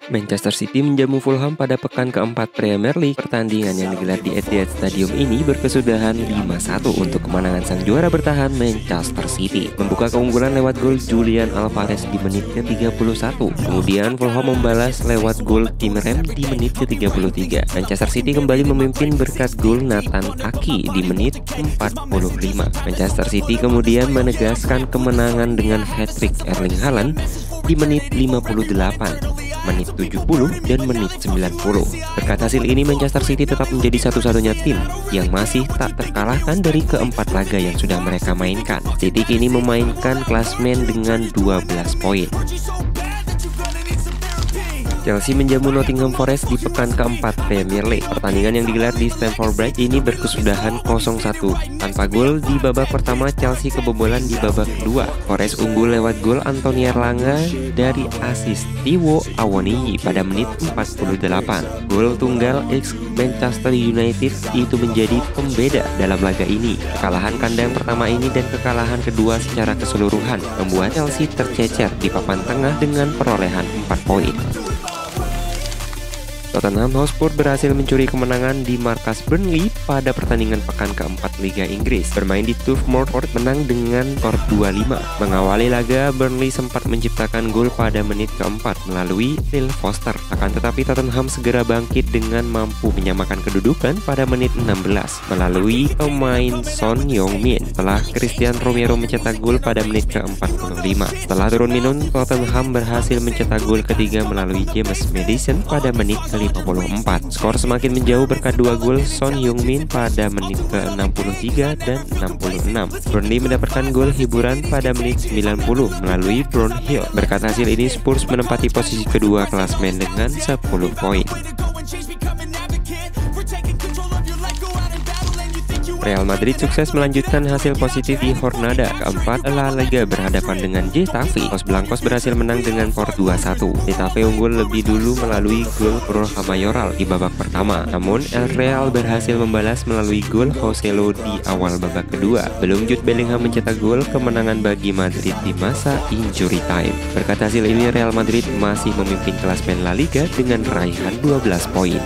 Manchester City menjamu Fulham pada pekan keempat Premier League. Pertandingan yang digelar di Etihad Stadium ini berkesudahan 5-1 untuk kemenangan sang juara bertahan Manchester City. Membuka keunggulan lewat gol Julian Alvarez di menit ke-31. Kemudian Fulham membalas lewat gol Tim Rem di menit ke-33. Manchester City kembali memimpin berkat gol Nathan Ake di menit 45. Manchester City kemudian menegaskan kemenangan dengan hat-trick Erling Haaland di menit 58, menit 70, dan menit 90. Berkat hasil ini Manchester City tetap menjadi satu-satunya tim yang masih tak terkalahkan dari keempat laga yang sudah mereka mainkan. City kini memainkan klasmen dengan 12 poin. Chelsea menjamu Nottingham Forest di pekan keempat Premier League. Pertandingan yang digelar di Stamford Bridge ini berkesudahan 0-1. Tanpa gol di babak pertama, Chelsea kebobolan di babak kedua. Forest unggul lewat gol Anthony Elanga dari asis Taiwo Awoniyi pada menit 48. Gol tunggal ex Manchester United itu menjadi pembeda dalam laga ini. Kekalahan kandang pertama ini dan kekalahan kedua secara keseluruhan membuat Chelsea tercecer di papan tengah dengan perolehan 4 poin. Tottenham Hotspur berhasil mencuri kemenangan di markas Burnley pada pertandingan pekan keempat Liga Inggris. Bermain di Turf Moor menang dengan skor 2-5. Mengawali laga, Burnley sempat menciptakan gol pada menit keempat melalui Phil Foster. Akan tetapi Tottenham segera bangkit dengan mampu menyamakan kedudukan pada menit 16 melalui pemain Son Heung-min setelah Christian Romero mencetak gol pada menit ke-45. Setelah turun minum, Tottenham berhasil mencetak gol ketiga melalui James Maddison pada menit ke-54. Skor semakin menjauh berkat dua gol Son Heung-min pada menit ke-63 dan 66. Burnley mendapatkan gol hiburan pada menit 90 melalui Brownhill. Berkat hasil ini Spurs menempati posisi kedua klasmen dengan 10 poin. Real Madrid sukses melanjutkan hasil positif di Jornada keempat La Liga berhadapan dengan Getafe. Los Blancos berhasil menang dengan skor 2-1. Getafe unggul lebih dulu melalui gol Borja Mayoral di babak pertama. Namun El Real berhasil membalas melalui gol Joselu di awal babak kedua. Belum Jude Bellingham mencetak gol kemenangan bagi Madrid di masa injury time. Berkat hasil ini Real Madrid masih memimpin klasmen La Liga dengan raihan 12 poin.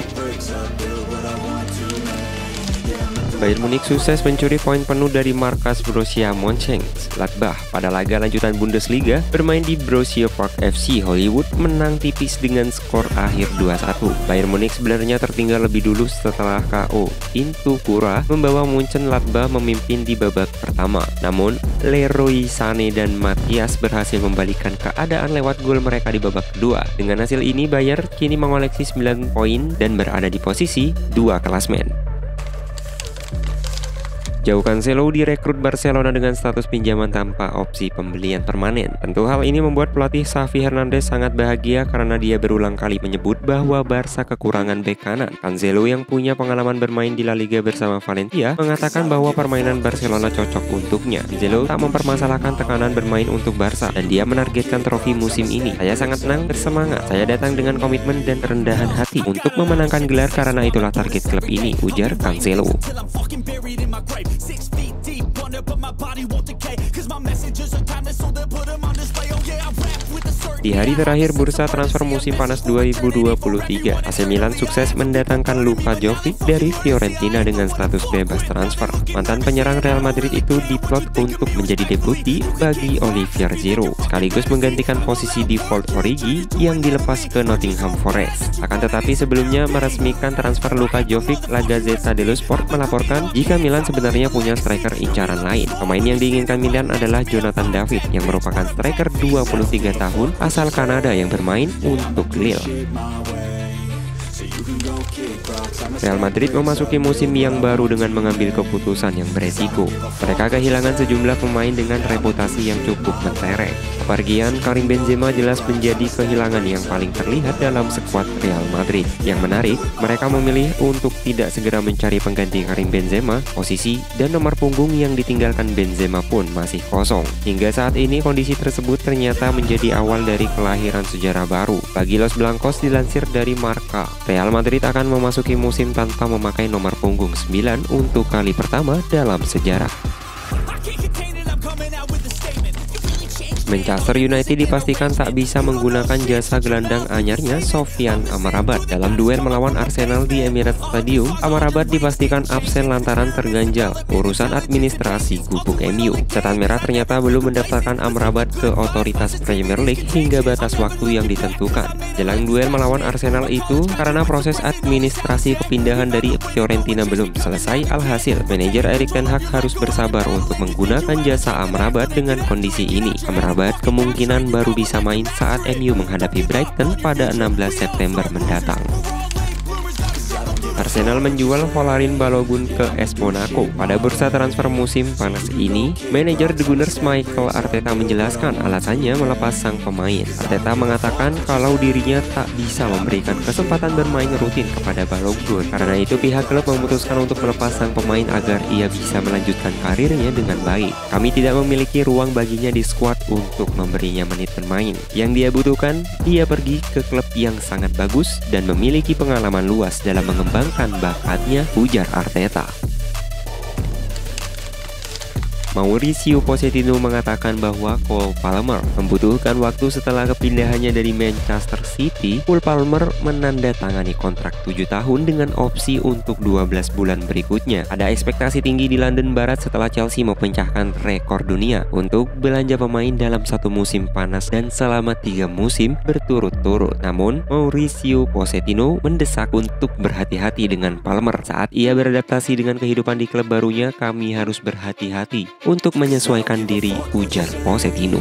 Bayern Munich sukses mencuri poin penuh dari markas Borussia Mönchengladbach pada laga lanjutan Bundesliga. Bermain di Borussia Park FC Hollywood menang tipis dengan skor akhir 2-1. Bayern Munich sebenarnya tertinggal lebih dulu setelah KO Pintu Kura membawa Mönchengladbach memimpin di babak pertama. Namun Leroy Sané dan Matthias berhasil membalikan keadaan lewat gol mereka di babak kedua. Dengan hasil ini Bayern kini mengoleksi 9 poin dan berada di posisi 2 klasmen. Joao Cancelo direkrut Barcelona dengan status pinjaman tanpa opsi pembelian permanen. Tentu hal ini membuat pelatih Xavi Hernandez sangat bahagia karena dia berulang kali menyebut bahwa Barca kekurangan bek kanan. Cancelo yang punya pengalaman bermain di La Liga bersama Valencia mengatakan bahwa permainan Barcelona cocok untuknya. Cancelo tak mempermasalahkan tekanan bermain untuk Barca dan dia menargetkan trofi musim ini. Saya sangat senang bersemangat. Saya datang dengan komitmen dan kerendahan hati untuk memenangkan gelar karena itulah target klub ini, ujar Cancelo. Di hari terakhir bursa transfer musim panas 2023, AC Milan sukses mendatangkan Luka Jovic dari Fiorentina dengan status bebas transfer. Mantan penyerang Real Madrid itu diplot untuk menjadi deputi bagi Olivier Giroud, sekaligus menggantikan posisi default Origi yang dilepas ke Nottingham Forest. Akan tetapi sebelumnya meresmikan transfer Luka Jovic, La Gazzetta dello Sport melaporkan jika Milan sebenarnya punya striker incaran lain. Pemain yang diinginkan Milan adalah Jonathan David yang merupakan striker 23 tahun asal Kanada yang bermain untuk Lille. Real Madrid memasuki musim yang baru dengan mengambil keputusan yang beresiko. Mereka kehilangan sejumlah pemain dengan reputasi yang cukup mentereng. Kepergian Karim Benzema jelas menjadi kehilangan yang paling terlihat dalam skuad Real Madrid. Yang menarik, mereka memilih untuk tidak segera mencari pengganti Karim Benzema. Posisi dan nomor punggung yang ditinggalkan Benzema pun masih kosong. Hingga saat ini kondisi tersebut ternyata menjadi awal dari kelahiran sejarah baru. Bagi Los Blancos dilansir dari Marca, Real Madrid akan memasuki musim tanpa memakai nomor punggung 9 untuk kali pertama dalam sejarah. Manchester United dipastikan tak bisa menggunakan jasa gelandang anyarnya Sofyan Amrabat. Dalam duel melawan Arsenal di Emirates Stadium, Amrabat dipastikan absen lantaran terganjal urusan administrasi gubuk MU. Setan Merah ternyata belum mendaftarkan Amrabat ke otoritas Premier League hingga batas waktu yang ditentukan. Jelang duel melawan Arsenal itu, karena proses administrasi kepindahan dari Fiorentina belum selesai, alhasil manajer Erik ten Hag harus bersabar untuk menggunakan jasa Amrabat. Dengan kondisi ini, Amrabat kemungkinan baru bisa main saat MU menghadapi Brighton pada 16 September mendatang. Arsenal menjual Folarin Balogun ke AS Monaco. Pada bursa transfer musim panas ini, manajer The Gunners Mikel Arteta menjelaskan alasannya melepas sang pemain. Arteta mengatakan kalau dirinya tak bisa memberikan kesempatan bermain rutin kepada Balogun. Karena itu pihak klub memutuskan untuk melepas sang pemain agar ia bisa melanjutkan karirnya dengan baik. Kami tidak memiliki ruang baginya di skuad untuk memberinya menit bermain. Yang dia butuhkan, dia pergi ke klub yang sangat bagus dan memiliki pengalaman luas dalam mengembangkan bakatnya, ujar Arteta. Mauricio Pochettino mengatakan bahwa Cole Palmer membutuhkan waktu setelah kepindahannya dari Manchester City. Cole Palmer menandatangani kontrak 7 tahun dengan opsi untuk 12 bulan berikutnya. Ada ekspektasi tinggi di London Barat setelah Chelsea memecahkan rekor dunia untuk belanja pemain dalam satu musim panas dan selama 3 musim berturut-turut. Namun, Mauricio Pochettino mendesak untuk berhati-hati dengan Palmer. Saat ia beradaptasi dengan kehidupan di klub barunya, kami harus berhati-hati untuk menyesuaikan diri, ujar Pochettino.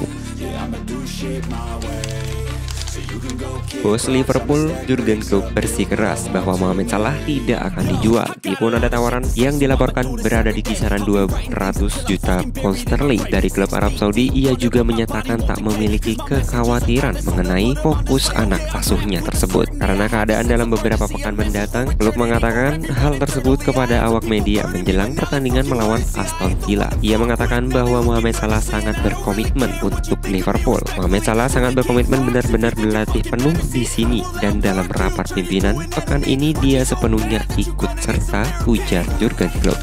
Bos Liverpool Jurgen Klopp bersikeras bahwa Mohamed Salah tidak akan dijual. Meskipun ada tawaran yang dilaporkan berada di kisaran 200 juta pound sterling dari klub Arab Saudi, ia juga menyatakan tak memiliki kekhawatiran mengenai fokus anak asuhnya tersebut. Karena keadaan dalam beberapa pekan mendatang, Klopp mengatakan hal tersebut kepada awak media menjelang pertandingan melawan Aston Villa. Ia mengatakan bahwa Mohamed Salah sangat berkomitmen untuk Liverpool. Mohamed Salah sangat berkomitmen benar-benar berlatih penuh di sini dan dalam rapat pimpinan pekan ini dia sepenuhnya ikut serta, ujar Jurgen Klopp.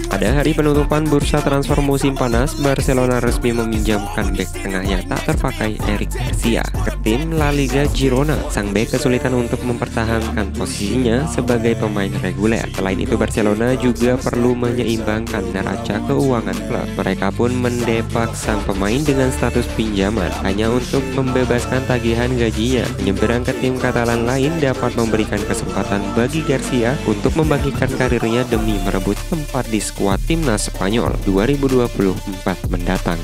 Pada hari penutupan bursa transfer musim panas, Barcelona resmi meminjamkan bek tengah yang tak terpakai Eric Garcia ke tim La Liga Girona. Sang bek kesulitan untuk mempertahankan posisinya sebagai pemain reguler. Selain itu, Barcelona juga perlu menyeimbangkan neraca keuangan klub. Mereka pun mendepak sang pemain dengan status pinjaman hanya untuk membebaskan tagihan gajinya. Menyeberang ke tim Katalan lain dapat memberikan kesempatan bagi Garcia untuk membangkitkan karirnya demi merebut tempat di skuad timnas Spanyol 2024 mendatang.